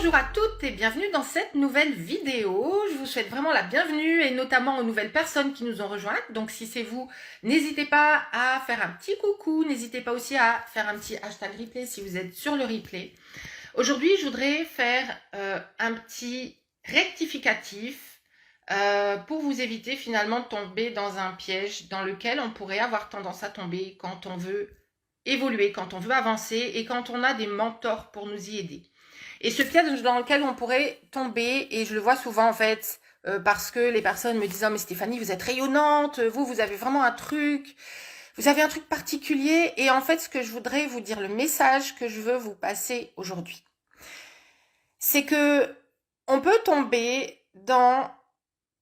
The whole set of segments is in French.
Bonjour à toutes et bienvenue dans cette nouvelle vidéo. Je vous souhaite vraiment la bienvenue et notamment aux nouvelles personnes qui nous ont rejointes. Donc si c'est vous, n'hésitez pas à faire un petit coucou, n'hésitez pas aussi à faire un petit hashtag replay si vous êtes sur le replay. Aujourd'hui, je voudrais faire un petit rectificatif pour vous éviter finalement de tomber dans un piège dans lequel on pourrait avoir tendance à tomber quand on veut évoluer, quand on veut avancer et quand on a des mentors pour nous y aider. Et ce piège dans lequel on pourrait tomber, et je le vois souvent en fait, parce que les personnes me disent « Oh mais Stéphanie, vous êtes rayonnante, vous avez vraiment un truc, vous avez un truc particulier. » Et en fait, ce que je voudrais vous dire, le message que je veux vous passer aujourd'hui, c'est que on peut tomber dans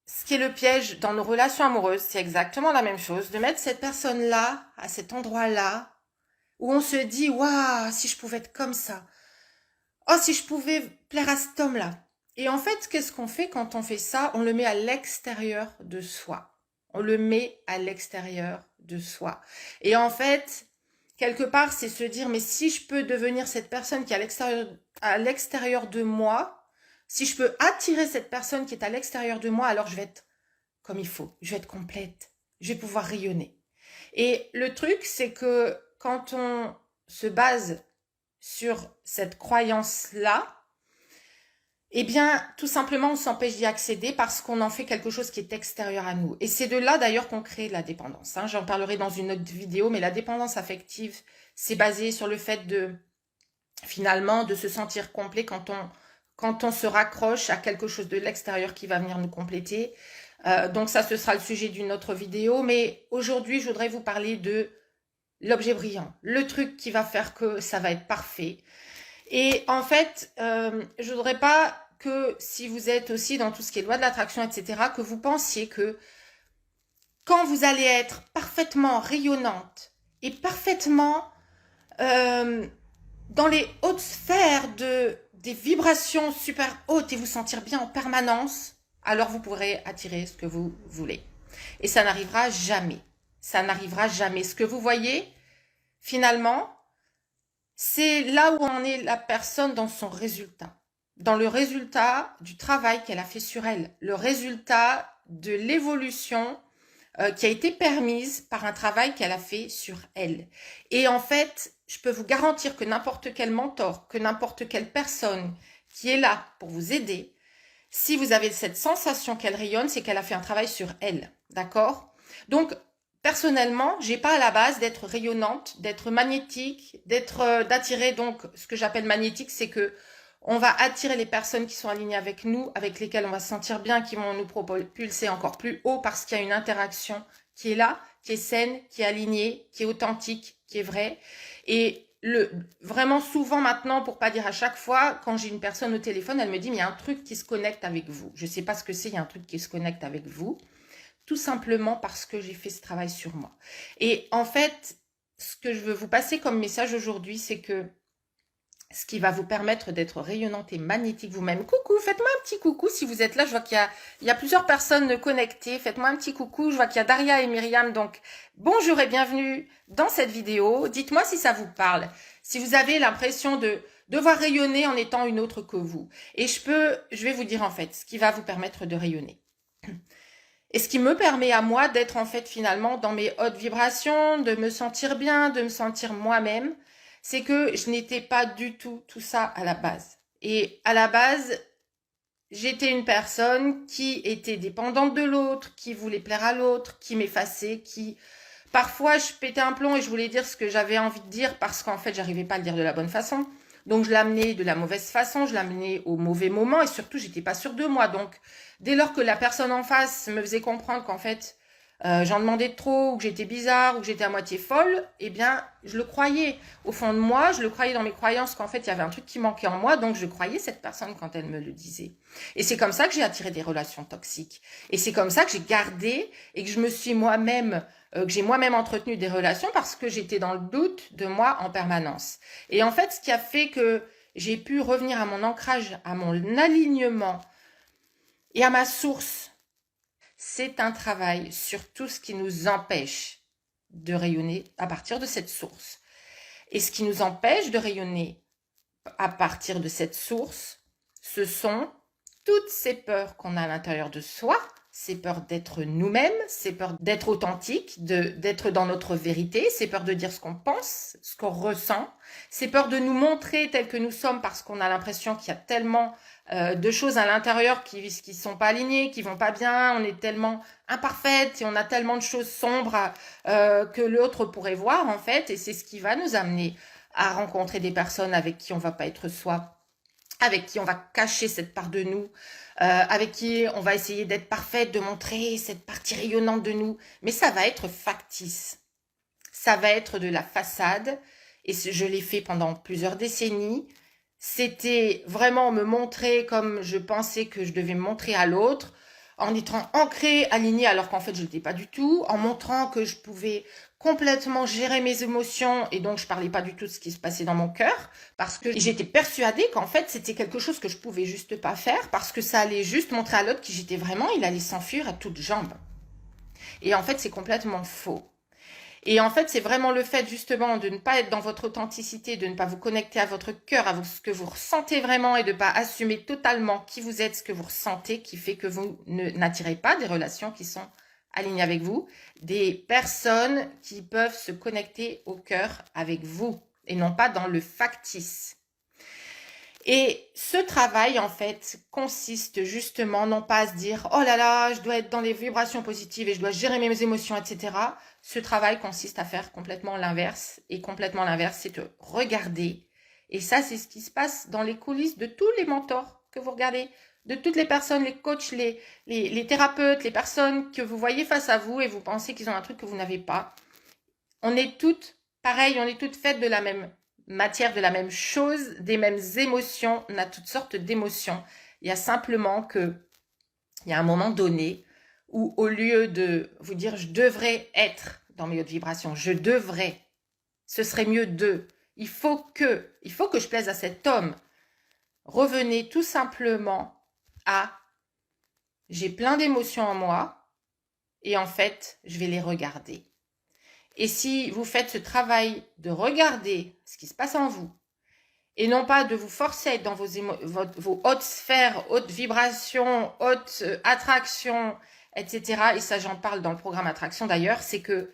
ce qui est le piège dans nos relations amoureuses, c'est exactement la même chose, de mettre cette personne-là, à cet endroit-là, où on se dit « Waouh, si je pouvais être comme ça !» Oh, si je pouvais plaire à cet homme-là. Et en fait, qu'est-ce qu'on fait quand on fait ça? On le met à l'extérieur de soi. On le met à l'extérieur de soi. Et en fait, quelque part, c'est se dire, mais si je peux devenir cette personne qui est à l'extérieur de moi, si je peux attirer cette personne qui est à l'extérieur de moi, alors je vais être comme il faut. Je vais être complète. Je vais pouvoir rayonner. Et le truc, c'est que quand on se base sur cette croyance-là, eh bien, tout simplement, on s'empêche d'y accéder parce qu'on en fait quelque chose qui est extérieur à nous. Et c'est de là, d'ailleurs, qu'on crée la dépendance. J'en parlerai dans une autre vidéo, mais la dépendance affective, c'est basé sur le fait de, finalement, de se sentir complet quand on se raccroche à quelque chose de l'extérieur qui va venir nous compléter. Donc ça, ce sera le sujet d'une autre vidéo. Mais aujourd'hui, je voudrais vous parler de l'objet brillant, le truc qui va faire que ça va être parfait. Et en fait, je voudrais pas que si vous êtes aussi dans tout ce qui est loi de l'attraction, etc., que vous pensiez que quand vous allez être parfaitement rayonnante et parfaitement dans les hautes sphères des vibrations super hautes et vous sentir bien en permanence, alors vous pourrez attirer ce que vous voulez. Et ça n'arrivera jamais. Ça n'arrivera jamais. Ce que vous voyez, finalement, c'est là où en est la personne dans son résultat. Dans le résultat du travail qu'elle a fait sur elle. Le résultat de l'évolution qui a été permise par un travail qu'elle a fait sur elle. Et en fait, je peux vous garantir que n'importe quel mentor, que n'importe quelle personne qui est là pour vous aider, si vous avez cette sensation qu'elle rayonne, c'est qu'elle a fait un travail sur elle. D'accord? Donc, personnellement, j'ai pas à la base d'être rayonnante, d'être magnétique, d'attirer donc ce que j'appelle magnétique, c'est que on va attirer les personnes qui sont alignées avec nous, avec lesquelles on va se sentir bien, qui vont nous propulser encore plus haut parce qu'il y a une interaction qui est là, qui est saine, qui est alignée, qui est authentique, qui est vraie. Et vraiment souvent maintenant, pour pas dire à chaque fois, quand j'ai une personne au téléphone, elle me dit, mais il y a un truc qui se connecte avec vous. Je sais pas ce que c'est, il y a un truc qui se connecte avec vous. Tout simplement parce que j'ai fait ce travail sur moi. Et en fait, ce que je veux vous passer comme message aujourd'hui, c'est que ce qui va vous permettre d'être rayonnante et magnétique vous-même. Coucou, faites-moi un petit coucou si vous êtes là. Je vois qu'il y a plusieurs personnes connectées. Faites-moi un petit coucou. Je vois qu'il y a Daria et Myriam. Donc, bonjour et bienvenue dans cette vidéo. Dites-moi si ça vous parle. Si vous avez l'impression de devoir rayonner en étant une autre que vous. Et je vais vous dire en fait ce qui va vous permettre de rayonner. Et ce qui me permet à moi d'être en fait finalement dans mes hautes vibrations, de me sentir bien, de me sentir moi-même, c'est que je n'étais pas du tout ça à la base. Et à la base, j'étais une personne qui était dépendante de l'autre, qui voulait plaire à l'autre, qui m'effaçait, qui... Parfois, je pétais un plomb et je voulais dire ce que j'avais envie de dire parce qu'en fait, j'arrivais pas à le dire de la bonne façon. Donc, je l'amenais de la mauvaise façon, je l'amenais au mauvais moment et surtout, j'étais pas sûre de moi. Donc, dès lors que la personne en face me faisait comprendre qu'en fait, j'en demandais trop, ou que j'étais bizarre, ou que j'étais à moitié folle, eh bien, je le croyais. Au fond de moi, je le croyais dans mes croyances qu'en fait, il y avait un truc qui manquait en moi, donc je croyais cette personne quand elle me le disait. Et c'est comme ça que j'ai attiré des relations toxiques. Et c'est comme ça que j'ai gardé et que je me suis moi-même, que j'ai moi-même entretenu des relations parce que j'étais dans le doute de moi en permanence. Et en fait, ce qui a fait que j'ai pu revenir à mon ancrage, à mon alignement et à ma source, c'est un travail sur tout ce qui nous empêche de rayonner à partir de cette source. Et ce qui nous empêche de rayonner à partir de cette source, ce sont toutes ces peurs qu'on a à l'intérieur de soi, ces peurs d'être nous-mêmes, ces peurs d'être authentique, d'être dans notre vérité, ces peurs de dire ce qu'on pense, ce qu'on ressent, ces peurs de nous montrer tels que nous sommes parce qu'on a l'impression qu'il y a tellement de choses à l'intérieur qui sont pas alignées, qui vont pas bien, on est tellement imparfaite et on a tellement de choses sombres que l'autre pourrait voir en fait, et c'est ce qui va nous amener à rencontrer des personnes avec qui on va pas être soi, avec qui on va cacher cette part de nous, avec qui on va essayer d'être parfaite, de montrer cette partie rayonnante de nous, mais ça va être factice, ça va être de la façade, et je l'ai fait pendant plusieurs décennies. C'était vraiment me montrer comme je pensais que je devais me montrer à l'autre, en étant ancrée, alignée, alors qu'en fait je l'étais pas du tout, en montrant que je pouvais complètement gérer mes émotions, et donc je parlais pas du tout de ce qui se passait dans mon cœur, parce que j'étais persuadée qu'en fait c'était quelque chose que je pouvais juste pas faire, parce que ça allait juste montrer à l'autre qui j'étais vraiment, il allait s'enfuir à toutes jambes. Et en fait c'est complètement faux. Et en fait, c'est vraiment le fait justement de ne pas être dans votre authenticité, de ne pas vous connecter à votre cœur, à ce que vous ressentez vraiment et de ne pas assumer totalement qui vous êtes, ce que vous ressentez, qui fait que vous n'attirez pas des relations qui sont alignées avec vous, des personnes qui peuvent se connecter au cœur avec vous et non pas dans le factice. Et ce travail, en fait, consiste justement non pas à se dire « Oh là là, je dois être dans les vibrations positives et je dois gérer mes émotions, etc. » Ce travail consiste à faire complètement l'inverse. Et complètement l'inverse, c'est de regarder. Et ça, c'est ce qui se passe dans les coulisses de tous les mentors que vous regardez, de toutes les personnes, les coachs, les thérapeutes, les personnes que vous voyez face à vous et vous pensez qu'ils ont un truc que vous n'avez pas. On est toutes pareilles, on est toutes faites de la même matière, de la même chose, des mêmes émotions. On a toutes sortes d'émotions. Il y a simplement que, il y a un moment donné où au lieu de vous dire je devrais être dans mes hautes vibrations, je devrais, ce serait mieux de, il faut que je plaise à cet homme. Revenez tout simplement à j'ai plein d'émotions en moi et en fait, je vais les regarder. Et si vous faites ce travail de regarder ce qui se passe en vous, et non pas de vous forcer à être dans vos hautes sphères, hautes vibrations, hautes attractions, etc. Et ça, j'en parle dans le programme Attraction d'ailleurs, c'est que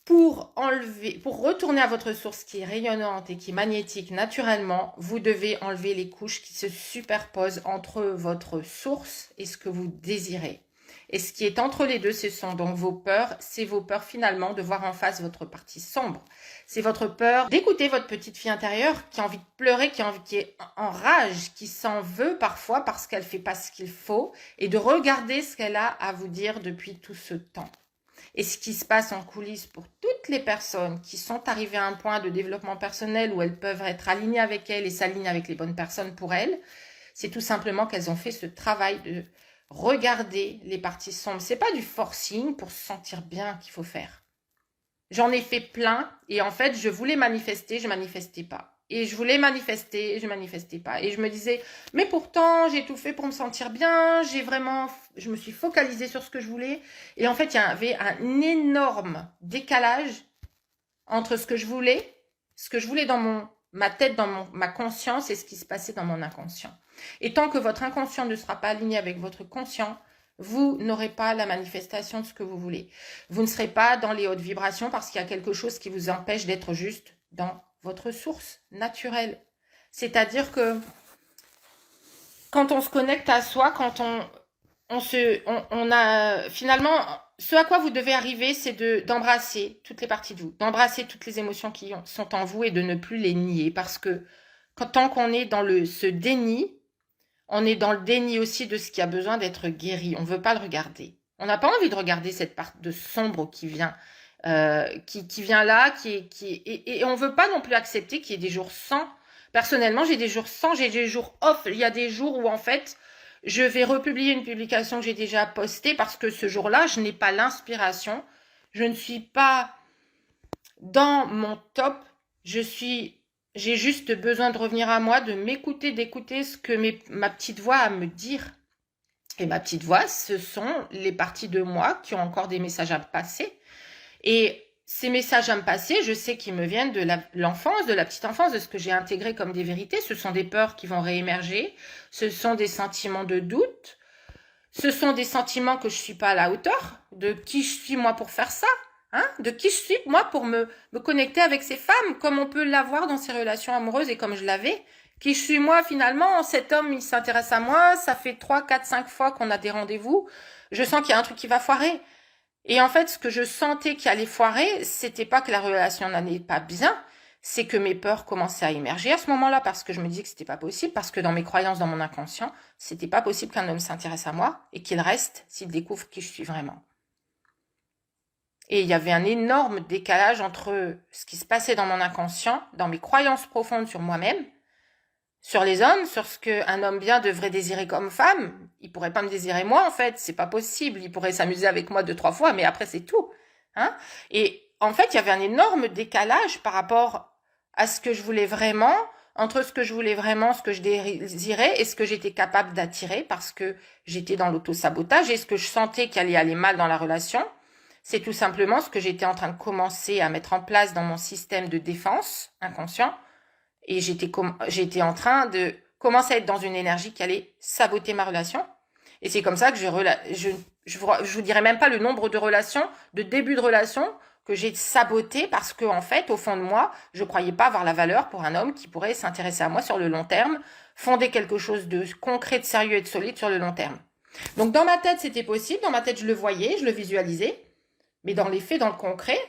pour retourner à votre source qui est rayonnante et qui est magnétique naturellement, vous devez enlever les couches qui se superposent entre votre source et ce que vous désirez. Et ce qui est entre les deux, ce sont donc vos peurs. C'est vos peurs finalement de voir en face votre partie sombre. C'est votre peur d'écouter votre petite fille intérieure qui a envie de pleurer, qui est en rage, qui s'en veut parfois parce qu'elle fait pas ce qu'il faut, et de regarder ce qu'elle a à vous dire depuis tout ce temps. Et ce qui se passe en coulisses pour toutes les personnes qui sont arrivées à un point de développement personnel où elles peuvent être alignées avec elles et s'alignent avec les bonnes personnes pour elles, c'est tout simplement qu'elles ont fait ce travail de regarder les parties sombres. C'est pas du forcing pour se sentir bien qu'il faut faire. J'en ai fait plein et en fait, je voulais manifester, je manifestais pas. Et je voulais manifester, je manifestais pas. Et je me disais, mais pourtant, j'ai tout fait pour me sentir bien, je me suis focalisée sur ce que je voulais. Et en fait, il y avait un énorme décalage entre ce que je voulais dans ma tête, dans ma conscience et ce qui se passait dans mon inconscient. Et tant que votre inconscient ne sera pas aligné avec votre conscient, vous n'aurez pas la manifestation de ce que vous voulez. Vous ne serez pas dans les hautes vibrations parce qu'il y a quelque chose qui vous empêche d'être juste dans votre source naturelle. C'est-à-dire que quand on se connecte à soi, quand on a finalement, ce à quoi vous devez arriver, c'est d'embrasser toutes les parties de vous, d'embrasser toutes les émotions qui sont en vous et de ne plus les nier. Parce que tant qu'on est dans ce déni, on est dans le déni aussi de ce qui a besoin d'être guéri. On ne veut pas le regarder. On n'a pas envie de regarder cette part de sombre qui vient, qui vient là, et on ne veut pas non plus accepter qu'il y ait des jours sans. Personnellement, j'ai des jours sans, j'ai des jours off. Il y a des jours où en fait, je vais republier une publication que j'ai déjà postée parce que ce jour-là, je n'ai pas l'inspiration. Je ne suis pas dans mon top. J'ai juste besoin de revenir à moi, de m'écouter, d'écouter ce que ma petite voix a à me dire. Et ma petite voix, ce sont les parties de moi qui ont encore des messages à passer. Et ces messages à me passer, je sais qu'ils me viennent de l'enfance, de la petite enfance, de ce que j'ai intégré comme des vérités. Ce sont des peurs qui vont réémerger. Ce sont des sentiments de doute. Ce sont des sentiments que je suis pas à la hauteur. De qui je suis moi pour faire ça, hein? De qui je suis moi pour me connecter avec ces femmes, comme on peut l'avoir dans ces relations amoureuses et comme je l'avais. Qui je suis moi finalement? Cet homme, il s'intéresse à moi. Ça fait 3, 4, 5 fois qu'on a des rendez-vous. Je sens qu'il y a un truc qui va foirer. Et en fait, ce que je sentais qui allait foirer, c'était pas que la relation n'allait pas bien, c'est que mes peurs commençaient à émerger à ce moment-là, parce que je me disais que c'était pas possible, parce que dans mes croyances, dans mon inconscient, c'était pas possible qu'un homme s'intéresse à moi et qu'il reste s'il découvre qui je suis vraiment. Et il y avait un énorme décalage entre ce qui se passait dans mon inconscient, dans mes croyances profondes sur moi-même, sur les hommes, sur ce qu'un homme bien devrait désirer comme femme. Il pourrait pas me désirer moi, en fait. C'est pas possible. Il pourrait s'amuser avec moi 2, 3 fois, mais après, c'est tout. Hein? Et en fait, il y avait un énorme décalage par rapport à ce que je voulais vraiment, entre ce que je voulais vraiment, ce que je désirais et ce que j'étais capable d'attirer parce que j'étais dans l'auto-sabotage et ce que je sentais qu'il allait aller mal dans la relation. C'est tout simplement ce que j'étais en train de commencer à mettre en place dans mon système de défense inconscient. Et j'étais en train de commencer à être dans une énergie qui allait saboter ma relation. Et c'est comme ça que je vous dirais même pas le nombre de relations, de débuts de relations que j'ai saboté parce que, en fait, au fond de moi, je croyais pas avoir la valeur pour un homme qui pourrait s'intéresser à moi sur le long terme, fonder quelque chose de concret, de sérieux et de solide sur le long terme. Donc, dans ma tête, c'était possible. Dans ma tête, je le voyais, je le visualisais. Mais dans les faits, dans le concret,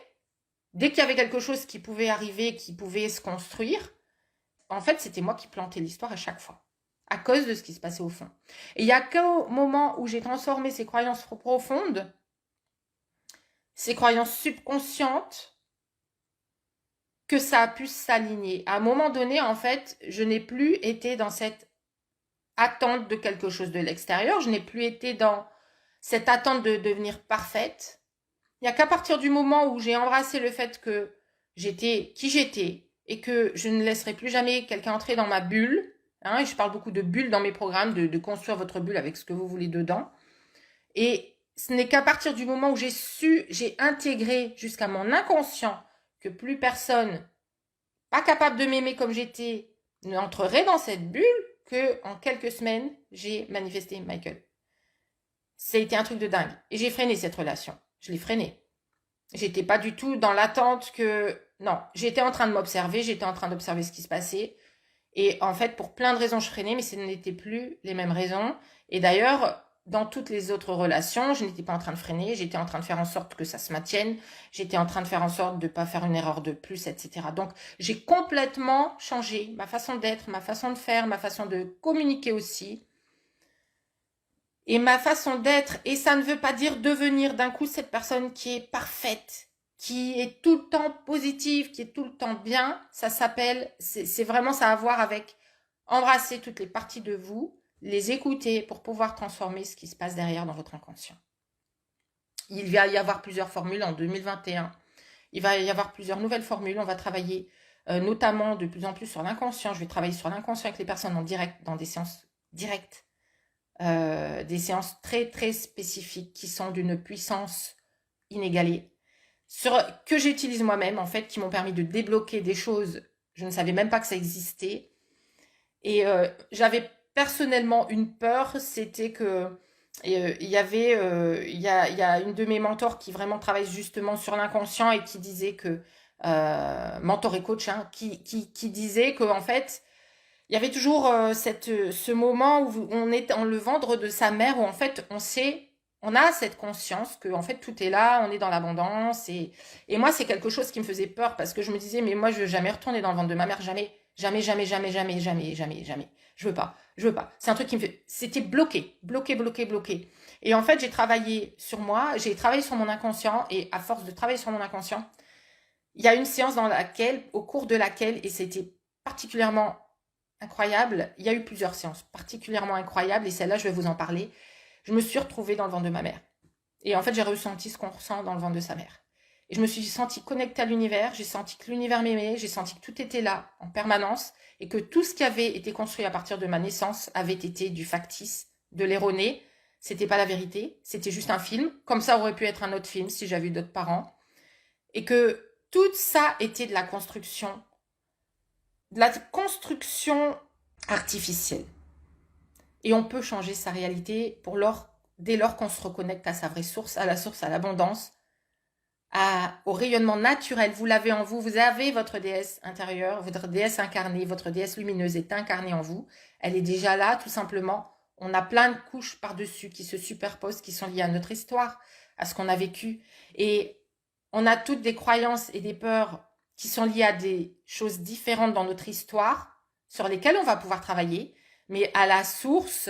dès qu'il y avait quelque chose qui pouvait arriver, qui pouvait se construire, en fait, c'était moi qui plantais l'histoire à chaque fois, à cause de ce qui se passait au fond. Et il n'y a qu'au moment où j'ai transformé ces croyances profondes, ces croyances subconscientes, que ça a pu s'aligner. À un moment donné, en fait, je n'ai plus été dans cette attente de quelque chose de l'extérieur, je n'ai plus été dans cette attente de devenir parfaite. Il n'y a qu'à partir du moment où j'ai embrassé le fait que j'étais qui j'étais, et que je ne laisserai plus jamais quelqu'un entrer dans ma bulle. Hein, et je parle beaucoup de bulles dans mes programmes, de construire votre bulle avec ce que vous voulez dedans. Et ce n'est qu'à partir du moment où j'ai intégré jusqu'à mon inconscient que plus personne, pas capable de m'aimer comme j'étais, n'entrerait dans cette bulle, que en quelques semaines, j'ai manifesté Michael. Ça a été un truc de dingue. Et j'ai freiné cette relation. Je l'ai freinée. J'étais pas du tout dans l'attente que... Non, j'étais en train de m'observer, j'étais en train d'observer ce qui se passait. Et en fait, pour plein de raisons, je freinais, mais ce n'étaient plus les mêmes raisons. Et d'ailleurs, dans toutes les autres relations, je n'étais pas en train de freiner, j'étais en train de faire en sorte que ça se maintienne, j'étais en train de faire en sorte de ne pas faire une erreur de plus, etc. Donc, j'ai complètement changé ma façon d'être, ma façon de faire, ma façon de communiquer aussi. Et ma façon d'être, et ça ne veut pas dire devenir d'un coup cette personne qui est parfaite, qui est tout le temps positive, qui est tout le temps bien. Ça s'appelle, c'est vraiment ça à voir avec embrasser toutes les parties de vous, les écouter pour pouvoir transformer ce qui se passe derrière dans votre inconscient. Il va y avoir plusieurs formules en 2021. Il va y avoir plusieurs nouvelles formules. On va travailler notamment de plus en plus sur l'inconscient. Je vais travailler sur l'inconscient avec les personnes en direct, dans des séances directes. Des séances très très spécifiques qui sont d'une puissance inégalée, que j'utilise moi-même en fait, qui m'ont permis de débloquer des choses, je ne savais même pas que ça existait. Et j'avais personnellement une peur, c'était que il y a une de mes mentors qui vraiment travaille justement sur l'inconscient et qui disait que mentor et coach, hein, qui disait que en fait il y avait toujours ce moment où on est dans le ventre de sa mère, où en fait on a cette conscience que en fait tout est là, on est dans l'abondance. Et moi, c'est quelque chose qui me faisait peur parce que je me disais, mais moi, je veux jamais retourner dans le ventre de ma mère, jamais, jamais, jamais, jamais, jamais, jamais, jamais, jamais. Je veux pas, je veux pas. C'est un truc qui me fait, c'était bloqué, bloqué, bloqué, bloqué. Et en fait, j'ai travaillé sur moi, j'ai travaillé sur mon inconscient, et à force de travailler sur mon inconscient, il y a une séance au cours de laquelle, et c'était particulièrement incroyable. Il y a eu plusieurs séances particulièrement incroyables et celle-là, je vais vous en parler. Je me suis retrouvée dans le ventre de ma mère. Et en fait, j'ai ressenti ce qu'on ressent dans le ventre de sa mère. Et je me suis sentie connectée à l'univers, j'ai senti que l'univers m'aimait, j'ai senti que tout était là en permanence et que tout ce qui avait été construit à partir de ma naissance avait été du factice, de l'erroné. C'était pas la vérité, c'était juste un film. Comme ça aurait pu être un autre film si j'avais eu d'autres parents. et que tout ça était de la construction artificielle. Et on peut changer sa réalité dès lors qu'on se reconnecte à sa vraie source, à la source, à l'abondance, au rayonnement naturel. Vous l'avez en vous, vous avez votre déesse intérieure, votre déesse incarnée, votre déesse lumineuse est incarnée en vous. Elle est déjà là, tout simplement. On a plein de couches par-dessus qui se superposent, qui sont liées à notre histoire, à ce qu'on a vécu. Et on a toutes des croyances et des peurs qui sont liées à des choses différentes dans notre histoire, sur lesquelles on va pouvoir travailler. Mais à la source,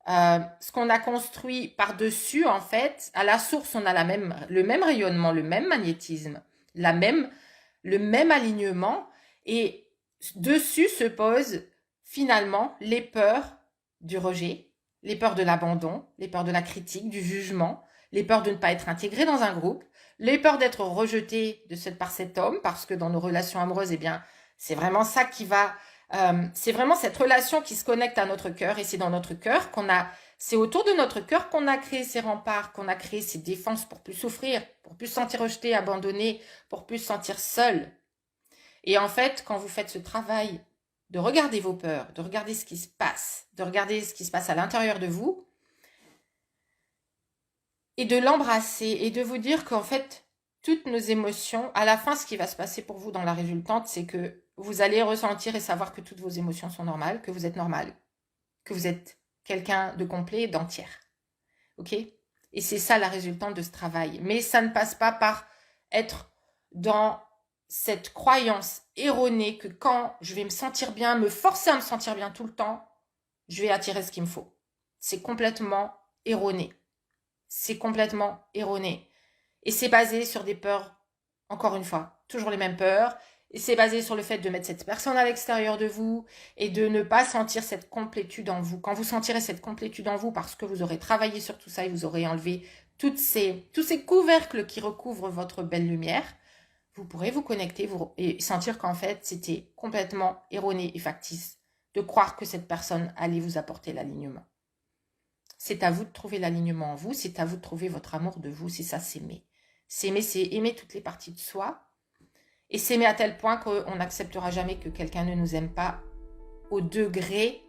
ce qu'on a construit par-dessus, en fait, à la source, on a le même rayonnement, le même magnétisme, le même alignement. Et dessus se posent finalement les peurs du rejet, les peurs de l'abandon, les peurs de la critique, du jugement, les peurs de ne pas être intégré dans un groupe, les peurs d'être rejeté par cet homme, parce que dans nos relations amoureuses, eh bien, c'est vraiment ça qui va... c'est vraiment cette relation qui se connecte à notre cœur, et c'est dans notre cœur c'est autour de notre cœur qu'on a créé ces remparts, qu'on a créé ces défenses pour plus souffrir, pour plus se sentir rejeté, abandonné, pour plus se sentir seul. Et en fait, quand vous faites ce travail de regarder vos peurs, de regarder ce qui se passe, de regarder ce qui se passe à l'intérieur de vous, et de l'embrasser et de vous dire qu'en fait, toutes nos émotions, à la fin, ce qui va se passer pour vous dans la résultante, c'est que vous allez ressentir et savoir que toutes vos émotions sont normales, que vous êtes normal, que vous êtes quelqu'un de complet et d'entière. Ok? Et c'est ça la résultante de ce travail. Mais ça ne passe pas par être dans cette croyance erronée que quand je vais me sentir bien, me forcer à me sentir bien tout le temps, je vais attirer ce qu'il me faut. C'est complètement erroné. C'est complètement erroné. Et c'est basé sur des peurs, encore une fois, toujours les mêmes peurs. Et c'est basé sur le fait de mettre cette personne à l'extérieur de vous et de ne pas sentir cette complétude en vous. Quand vous sentirez cette complétude en vous, parce que vous aurez travaillé sur tout ça et vous aurez enlevé tous ces couvercles qui recouvrent votre belle lumière, vous pourrez vous connecter et sentir qu'en fait, c'était complètement erroné et factice de croire que cette personne allait vous apporter l'alignement. C'est à vous de trouver l'alignement en vous, c'est à vous de trouver votre amour de vous, c'est ça, s'aimer. S'aimer, c'est aimer toutes les parties de soi, et s'aimer à tel point qu'on n'acceptera jamais que quelqu'un ne nous aime pas au degré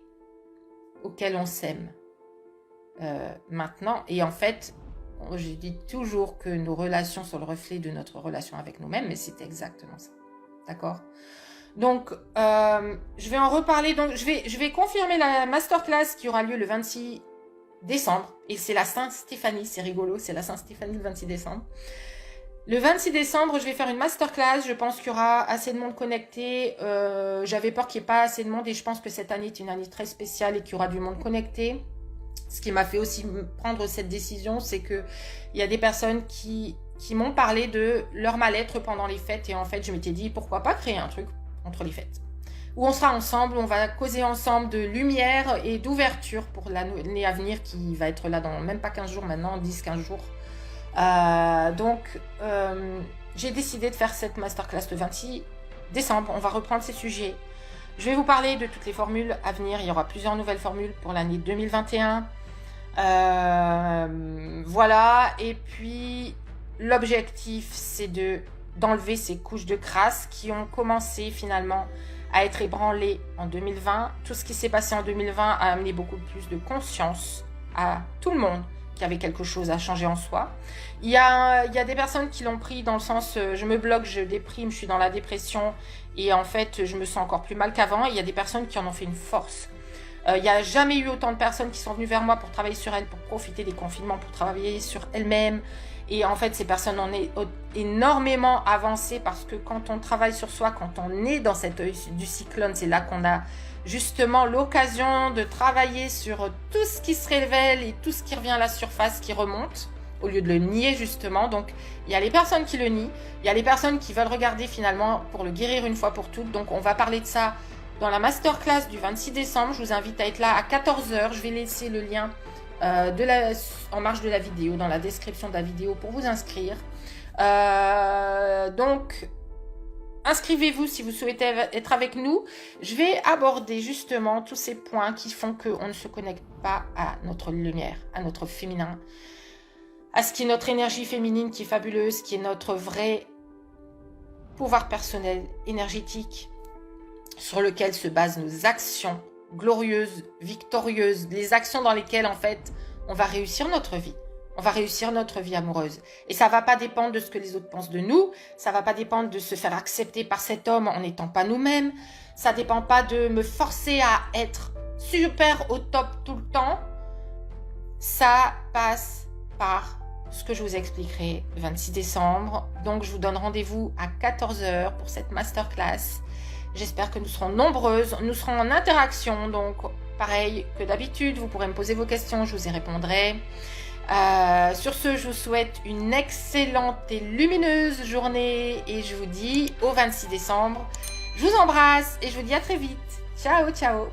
auquel on s'aime maintenant. Et en fait, je dis toujours que nos relations sont le reflet de notre relation avec nous-mêmes, mais c'est exactement ça. D'accord ? Donc, je vais en reparler. Donc, je vais confirmer la masterclass qui aura lieu le 26 décembre. Et c'est la Saint-Stéphanie, c'est rigolo, c'est la Saint-Stéphanie le 26 décembre. Le 26 décembre, je vais faire une masterclass. Je pense qu'il y aura assez de monde connecté. J'avais peur qu'il n'y ait pas assez de monde et je pense que cette année est une année très spéciale et qu'il y aura du monde connecté. Ce qui m'a fait aussi prendre cette décision, c'est qu'il y a des personnes qui m'ont parlé de leur mal-être pendant les fêtes. Et en fait, je m'étais dit, pourquoi pas créer un truc entre les fêtes où on sera ensemble, on va causer ensemble de lumière et d'ouverture pour l'année à venir qui va être là dans même pas 15 jours maintenant, 10-15 jours. Donc, j'ai décidé de faire cette masterclass le 26 décembre. On va reprendre ces sujets. Je vais vous parler de toutes les formules à venir. Il y aura plusieurs nouvelles formules pour l'année 2021. Voilà. Et puis, l'objectif, c'est d'enlever ces couches de crasse qui ont commencé finalement à être ébranlées en 2020. Tout ce qui s'est passé en 2020 a amené beaucoup plus de conscience à tout le monde qu'il y avait quelque chose à changer en soi. Il y a des personnes qui l'ont pris dans le sens je me bloque, je déprime, je suis dans la dépression et en fait je me sens encore plus mal qu'avant. Il y a des personnes qui en ont fait une force. Il n'y a jamais eu autant de personnes qui sont venues vers moi pour travailler sur elles, pour profiter des confinements, pour travailler sur elles-mêmes. Et en fait, ces personnes ont énormément avancé parce que quand on travaille sur soi, quand on est dans cette œil du cyclone, c'est là qu'on a justement l'occasion de travailler sur tout ce qui se révèle et tout ce qui revient à la surface, qui remonte, au lieu de le nier justement. Donc, il y a les personnes qui le nient, il y a les personnes qui veulent regarder finalement pour le guérir une fois pour toutes. Donc, on va parler de ça dans la masterclass du 26 décembre. Je vous invite à être là à 14h. Je vais laisser le lien en marge de la vidéo, dans la description de la vidéo pour vous inscrire. Donc, inscrivez-vous si vous souhaitez être avec nous. Je vais aborder justement tous ces points qui font qu'on ne se connecte pas à notre lumière, à notre féminin, à ce qui est notre énergie féminine qui est fabuleuse, qui est notre vraie pouvoir personnel énergétique sur lequel se basent nos actions glorieuses, victorieuses, les actions dans lesquelles en fait on va réussir notre vie. On va réussir notre vie amoureuse. Et ça va pas dépendre de ce que les autres pensent de nous. Ça va pas dépendre de se faire accepter par cet homme en n'étant pas nous-mêmes. Ça dépend pas de me forcer à être super au top tout le temps. Ça passe par ce que je vous expliquerai le 26 décembre. Donc, je vous donne rendez-vous à 14 h pour cette masterclass. J'espère que nous serons nombreuses. Nous serons en interaction. Donc, pareil que d'habitude, vous pourrez me poser vos questions. Je vous y répondrai. Sur ce, je vous souhaite une excellente et lumineuse journée et je vous dis au 26 décembre. Je vous embrasse et je vous dis à très vite. Ciao, ciao.